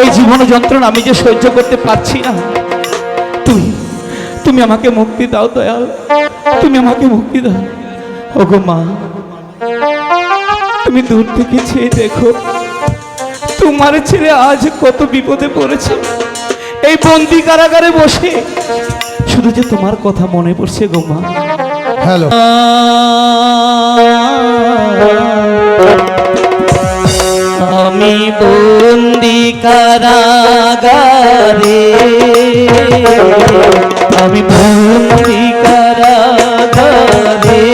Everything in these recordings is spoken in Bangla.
এই জীবন যন্ত্রণা আমি যে সহ্য করতে পারছি না। তুমি আমাকে মুক্তি দাও দয়াল, তুমি আমাকে মুক্তি দাও। ওগো মা, তুমি দূর থেকে চেয়ে দেখো, তোমার ছেলে আজ কত বিপদে পড়েছে। এই বন্দি কারাগারে বসে শুধু যে তোমার কথা মনে পড়ছে গো মা। হ্যালো, আমি বন্দি কারাগারে, আমি বন্দি কারাগারে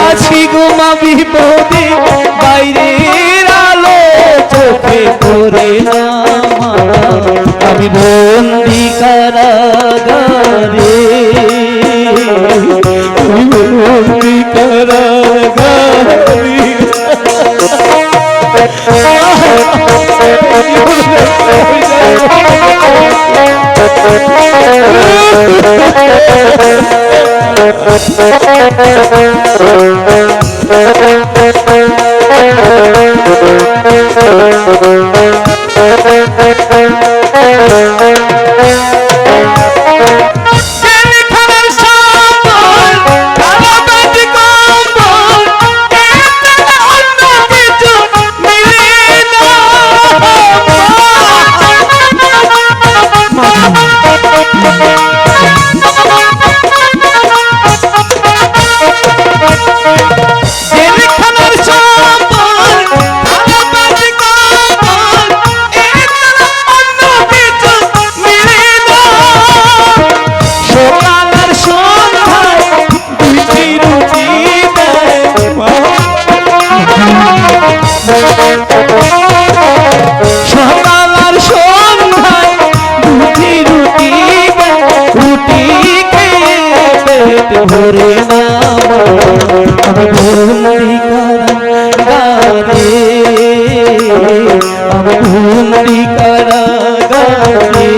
আছি গো মা বিপদে, বাইরের আলো চোখে পড়ে না। আমি বন্দি কারাগারে, আমি বন্দি কারাগারে। ভরে না আমি বন্দি কারাগারে, আমি বন্দি কারাগারে।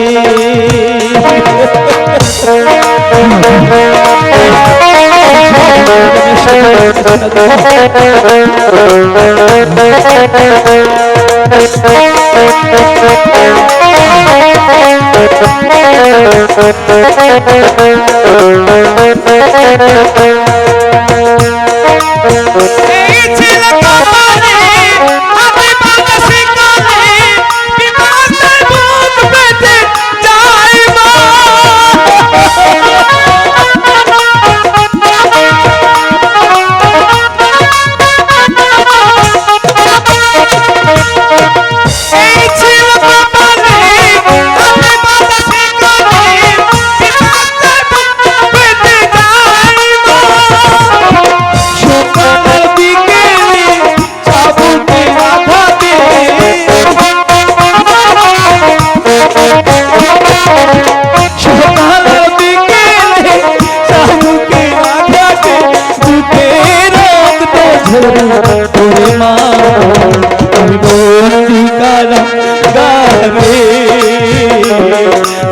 আমি বন্দি কারাগারে,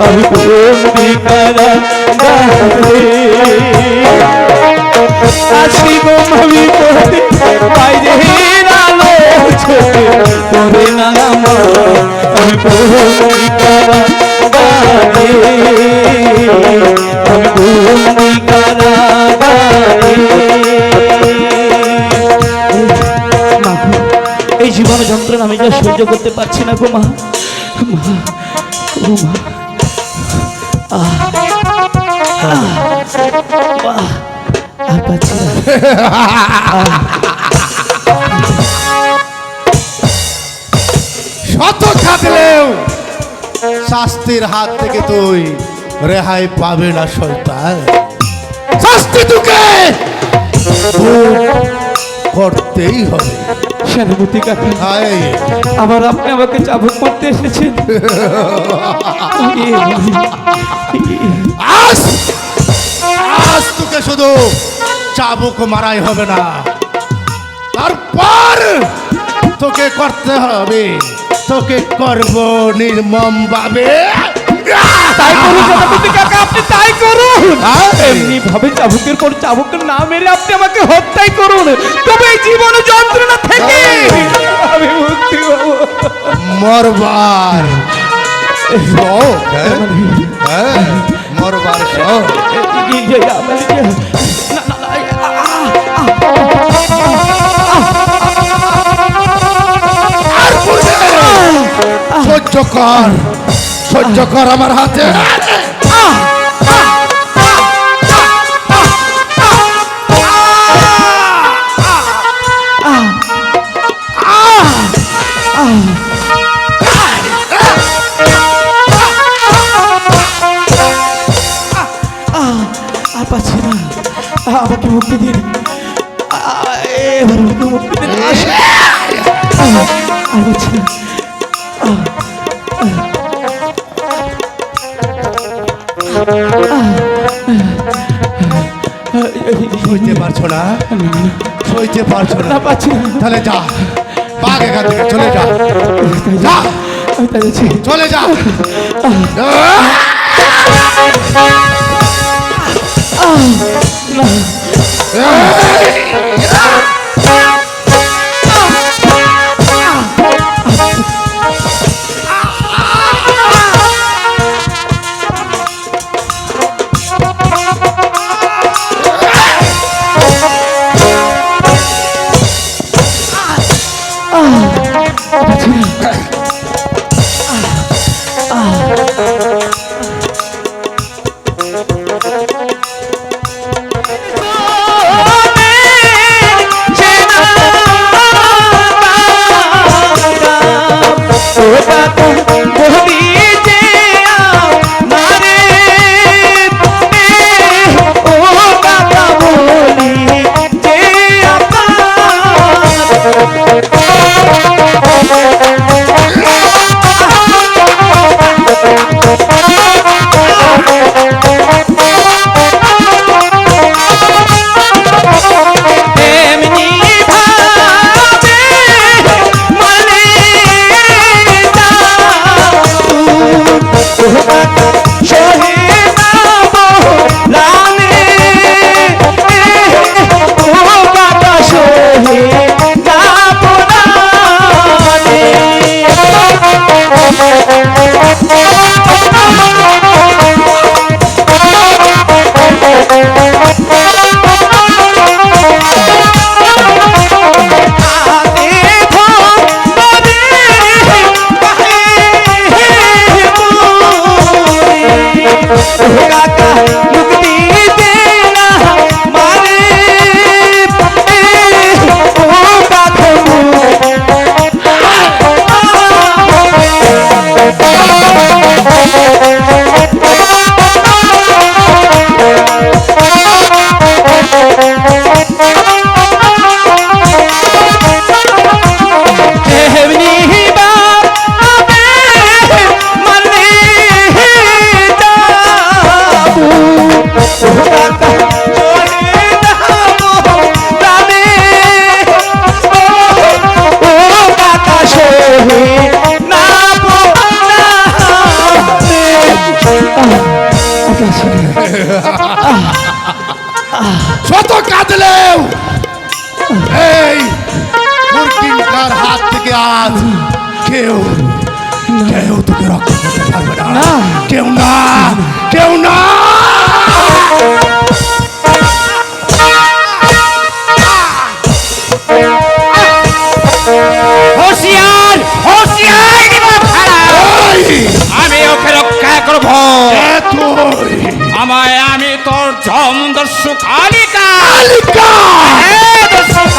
আমি বন্দি কারাগারে আছি গো আমি পড়ে, বাইরের আলো চোখে পড়ে না। আমি বন্দি কারাগারে, আমি বন্দি কারাগারে। এই জীবন যন্ত্রণা আমি যা সহ্য করতে পারছি না গো মা। ও মা, আর পাচ্ছি না। শত খাটলেও শাস্তির হাত থেকে তুই রেহাই পাবে না শয়তান। শাস্তি তোকে করতেই হবে। সেনাপতি কাকা, আবার আপনি আমাকে চাবুক মারতে এসেছেন। আজ তোকে শুধু চাবুক মারাই হবে না, তারপর তোকে করতে হবে, তোকে করব নির্মম ভাবে। তাই করুন সেনাপতি কাকা, আপনি তাই করুন। এমনি ভাবে চাবুকের পর চাবুকের না মেরে আপনি আমাকে হত্যাই করুন, তবে এই জীবনে যন্ত্রণা মরবার শোক, হ্যাঁ? হ্যাঁ, মরবার শোক। আর পূর্বে সহ্য কর, সহ্য কর আমার হাতে। আর পাচ্ছি না, আমাকে মুক্তি দিন, এবার আমাকে মুক্তি দিন। আর পাচ্ছি না। সইতে পারছো না, সইতে পারছো না, না পাচ্ছি না। তাহলে যা, বাঘ এখান থেকে চলে যা, যা, আমি তাই যাচ্ছি। চলে যা। শত কাঁদলেও এই মুরগির হাত থেকে আজ কেউ কেউ তোকে রক্ষা করতে পারবে না, কেউ না, কেউ না। হুঁশিয়ার, হুঁশিয়ার, আমি ওকে রক্ষা করব। আমায়, আমি তোর জমদস্যু কালিকা।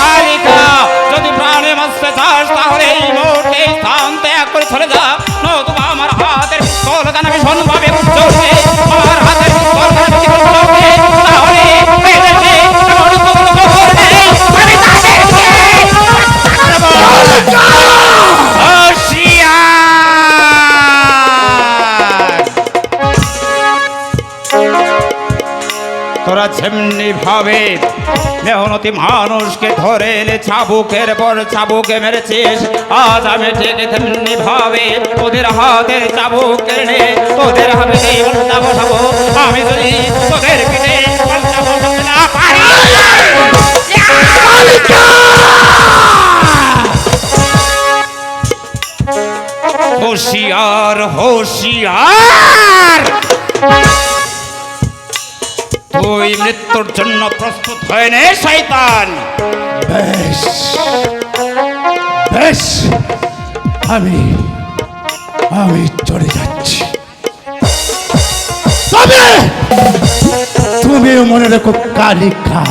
কালিকা, যদি প্রাণে বাঁচতে চাস তাহলে এই মুহূর্তে স্থান ত্যাগ করে চলে যা, নতুবা আমার হাতের কলকানা ভীষণভাবে উঠছে, আমার হাতের কলকানা উঠছে, তাহলে তোরা যেমনি ভাবে মেহনতি মানুষকে ধরে এনে চাবুকের পর চাবুকে মেরেছিস, আজ আমি ঠিক তেমনি ভাবে তোদের হাতের চাবুক এনে তোদের হাতে বসাবো। আমি যদি তোদের পিঠে বসাতে না পারি, হোশিয়ার হোশিয়ার, তুই মৃত্যুর জন্য প্রস্তুত হয়ে নে শয়তান। বেশ বেশ, আমি আমি চলে যাচ্ছি, তবে তুমিও মনে রেখো কালিকা,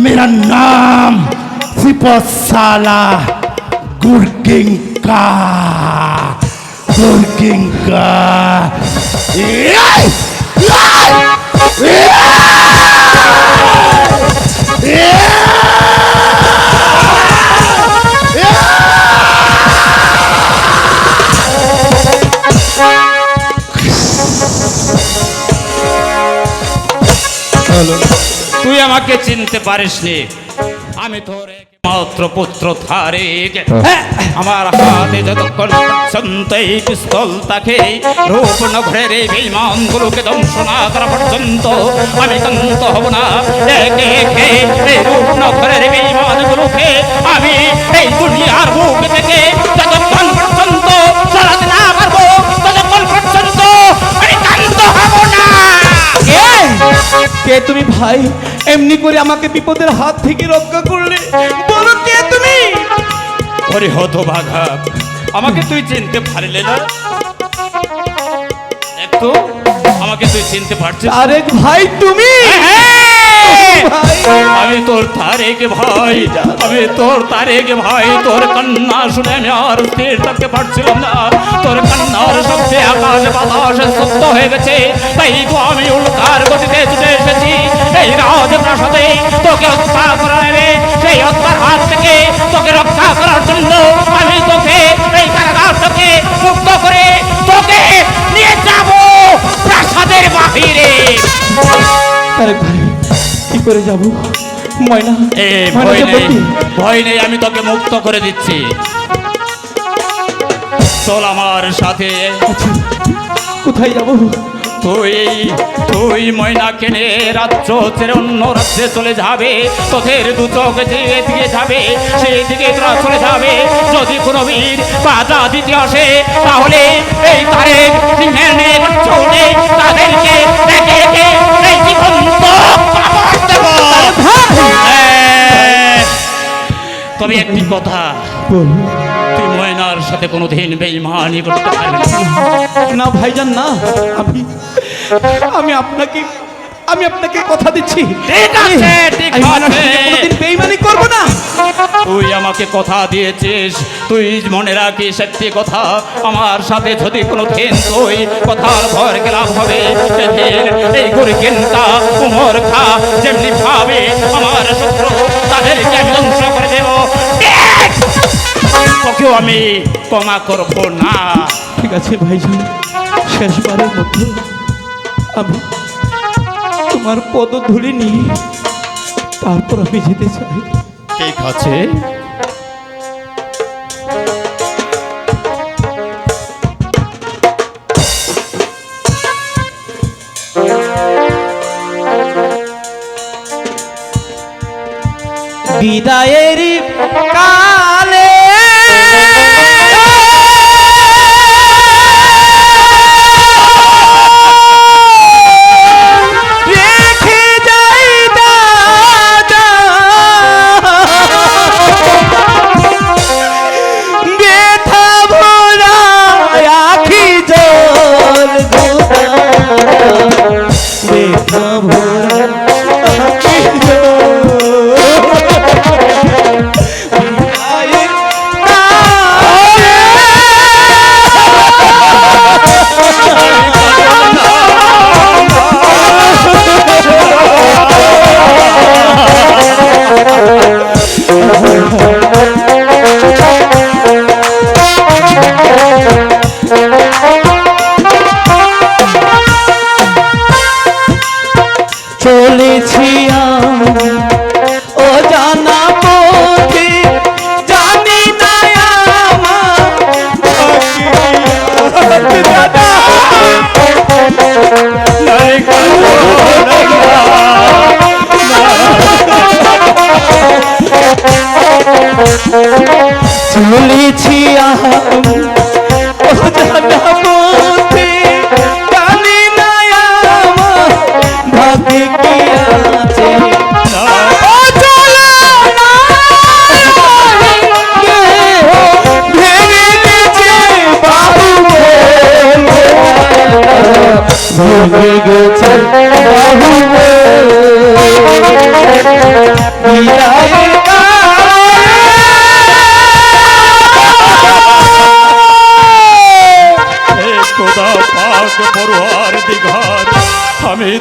मेरा नाम सिपसाला गुरकिंका गुरकिंका। তুই আমাকে চিনতে পারিসনি, আমি তোর একমাত্র পুত্র তারেক। আমার হাতে যতক্ষণ পর্যন্ত এই পিস্তল থাকে, রূপনগরের এই বেঈমানগুলোকে ধ্বংস না করা পর্যন্ত আমি শান্ত হব না। একে একে এই রূপনগরের বেঈমানগুলোকে আমি এই দুনিয়ার বুক থেকে যতক্ষণ পর্যন্ত সরাতে না পারবো, ততক্ষণ পর্যন্ত আমি শান্ত হব না। কে তুমি ভাই? এমনি করে আমাকে বিপদের হাত থেকে রক্ষা করলে, বলো কে তুমি? ওরে হতভাগা, আমাকে তুই চিনতে পারলে না? একটু আমাকে তুই চিনতে পারছিস? আরেক ভাই তুমি? ভাই, আমি তোর তারেক ভাই, আমি তোর তারেক ভাই। তোর কান্না শুনে আমি আর স্থির থাকতে পারছিলাম না। তোর কান্নার শব্দে আকাশ বাতাস স্তব্ধ হয়ে গেছে। তাই তো আমি উল্কার গতিতে ছুটে এসেছি এই রাজপ্রাসাদে তোকে হত্যা করা নেবে। সেই হত্যার হাত থেকে তোকে রক্ষা করার জন্য আমি তোকে এই কারাগার থেকে মুক্ত করে তোকে নিয়ে যাব প্রাসাদের বাহিরে। আরেক ভাই, কি করে যাব? ময়না, ভয় নেই, ভয় নেই, আমি তোকে মুক্ত করে দিচ্ছি। চল আমার সাথে। আচ্ছা, কোথায় যাব? তুই ময়নাকে নিয়ে রাজ্য ছেড়ে অন্য রাজ্যে চলে যাবে। তোদের দু চোখ দিয়ে যাবে, সেই দিকে তোরা চলে যাবে। যদি কোনো বীর বাধা দিতে আসে, তাহলে এই তারেক সিংহের নিকট ছুটে তাদেরকে একে একে এই জীবন্ত কবর দেব। তবে একটি কথা, বলো। তুই ময়নার সাথে কোনোদিন বেঈমানি করতে পারবি না। না ভাইজান, না, আমি আপনাকে কথা দিচ্ছি। ঠিক আছে, ঠিক আমি ময়নার আছে। সাথে কোনোদিন বেঈমানি করব না। তুই আমাকে কথা দিয়েছিস, তুই মনে রাখিস একটি কথা, আমার সাথে যদি কোনো দিন তুই কথার ভর গেলাম হবে, সেদিন এই গুরকিনকা উমর খা যেমনি ভাবে আমার শত্রু, তাদেরকে আমি ধ্বংস করে দেব। তোকেও আমি ক্ষমা করব না। ঠিক আছে ভাইজান, শেষবারের মধ্যে আমি তোমার পদধূলি নিয়ে তারপর আমি যেতে চাই। ঠিক আছে। বিদায়ের কালে রেখে যাই দাদা, ব্যথা ভরা আখি জল গো, ব্যথা ভরা আখি জল।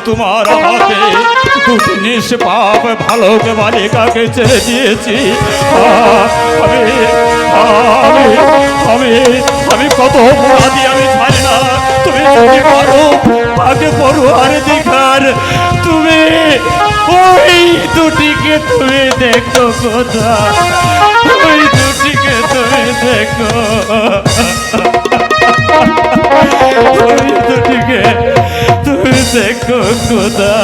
তোমার হাতে দুটি নিষ্পাপ ভালোকে বালিকাকে ছেড়ে দিয়েছি। আমি আমি আমি আমি কত অপরাধী আমি জানি না। তুমি যদি পারো তাকে পড়ুয়ার দেখার, তুমি ওই দুটিকে তুমি দেখো কোথা, ওই দুটিকে তুমি দেখো, ওই দুটিকে তুমি দেখো কোথা।